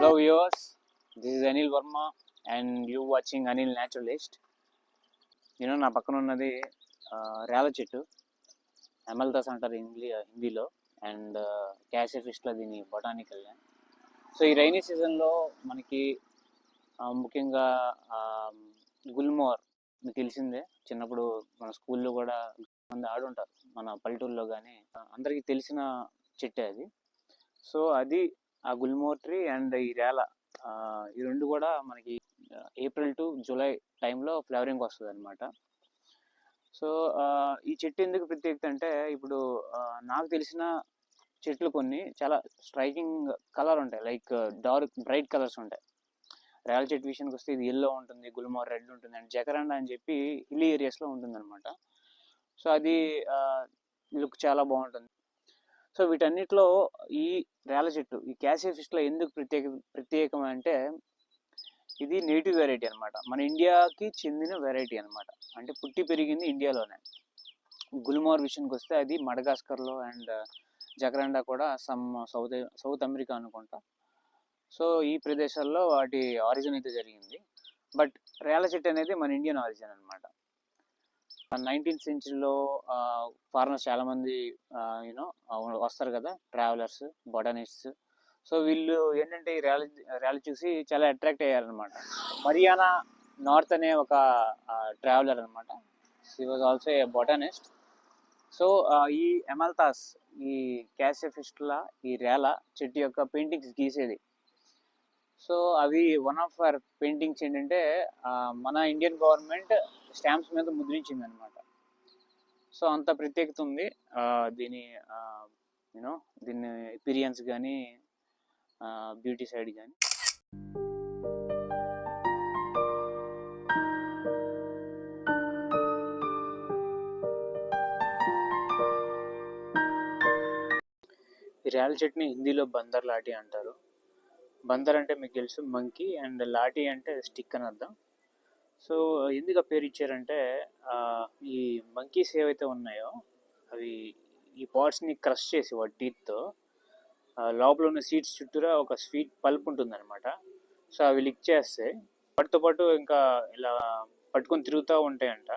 Hello viewers, this is Anil Verma and you watching Anil Naturalist. నా పక్కన ఉన్నది రేల చెట్టు, ఎమల్తాస్ అంటారు హిందీలో, అండ్ క్యాషే ఫిష్లో దీని బొటానికల్ నేమ్. సో ఈ రైనీ సీజన్లో మనకి ముఖ్యంగా గుల్మోర్ మీకు తెలిసిందే. చిన్నప్పుడు మన స్కూల్లో కూడా మంది ఆడుంటారు, మన పల్లెటూరులో కానీ అందరికీ తెలిసిన చెట్టే అది. సో అది ఆ గుల్మోర్ ట్రీ అండ్ ఈ రేల, ఈ రెండు కూడా మనకి ఏప్రిల్ టు జూలై టైంలో ఫ్లవరింగ్ వస్తుంది అనమాట. సో ఈ చెట్టు ఎందుకు ప్రత్యేకత అంటే, ఇప్పుడు నాకు తెలిసిన చెట్లు కొన్ని చాలా స్ట్రైకింగ్ కలర్ ఉంటాయి, లైక్ డార్క్ బ్రైట్ కలర్స్ ఉంటాయి. రేల చెట్టు విషయానికి వస్తే ఇది ఎల్లో ఉంటుంది, గుల్మోర్ రెడ్ ఉంటుంది, అండ్ జకరాండా అని చెప్పి హిల్ ఏరియాస్లో ఉంటుంది అనమాట. సో అది లుక్ చాలా బాగుంటుంది. సో వీటన్నిటిలో ఈ రేల చెట్టు, ఈ క్యాషే ఫిష్లో ఎందుకు ప్రత్యేకం అంటే, ఇది నేటివ్ వెరైటీ అనమాట, మన ఇండియాకి చెందిన వెరైటీ అనమాట. అంటే పుట్టి పెరిగింది ఇండియాలోనే. గుల్మోర్ విషయానికి వస్తే అది మడగాస్కర్లో, అండ్ జకరాండా కూడా సౌత్ అమెరికా అనుకుంటా. సో ఈ ప్రదేశాల్లో వాటి ఆరిజిన్ అయితే జరిగింది. బట్ రేల చెట్టు అనేది మన ఇండియన్ ఆరిజిన్ అనమాట. 19th సెంచరీలో ఫారినర్స్ చాలామంది వస్తారు కదా, ట్రావెలర్స్, బొటానిస్ట్స్. సో వీళ్ళు ఏంటంటే ఈ ర్యాలీ చూసి చాలా అట్రాక్ట్ అయ్యారనమాట. మరియానా నార్త్ అనే ఒక ట్రావెలర్ అనమాట, she was also a botanist. So ఈ ఎమల్తాస్, ఈ క్యాషే ఫిష్ల ఈ రేల చెట్టు యొక్క పెయింటింగ్స్ గీసేది. సో అవి వన్ ఆఫ్ అవర్ పెయింటింగ్స్ ఏంటంటే మన ఇండియన్ గవర్నమెంట్ స్టాంప్స్ మీద ముద్రించింది అనమాట. సో అంత ప్రత్యేకత ఉంది దీని దీని ఎపీరియన్స్ కానీ బ్యూటీ సైడ్ కానీ. ఈ రేల చెట్టుని హిందీలో బందర్ లాటి అంటారు. బందర్ అంటే మీకు తెలుసు మంకీ, అండ్ లాటి అంటే స్టిక్ అని అర్థం. సో ఎందుకు పేరు ఇచ్చారంటే, ఈ మంకీస్ ఏవైతే ఉన్నాయో అవి ఈ పాట్స్ని క్రష్ చేసి వాటి టీత్తో లోపల ఉన్న సీడ్స్ చుట్టూరా ఒక స్వీట్ పల్ప్ ఉంటుందన్నమాట. సో అవి లిక్ చేస్తే వాటితో పాటు ఇంకా ఇలా పట్టుకొని తిరుగుతూ ఉంటాయంట.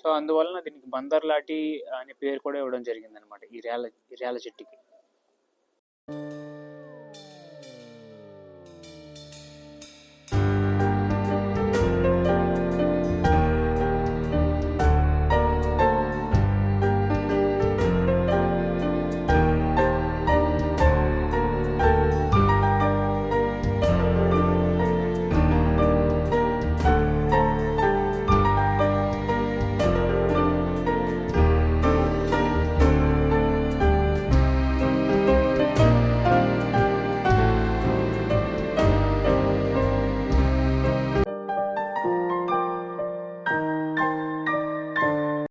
సో అందువలన దీనికి బందర్ లాటి అనే పేరు కూడా ఇవ్వడం జరిగిందనమాట ఈ రేల చెట్టుకి.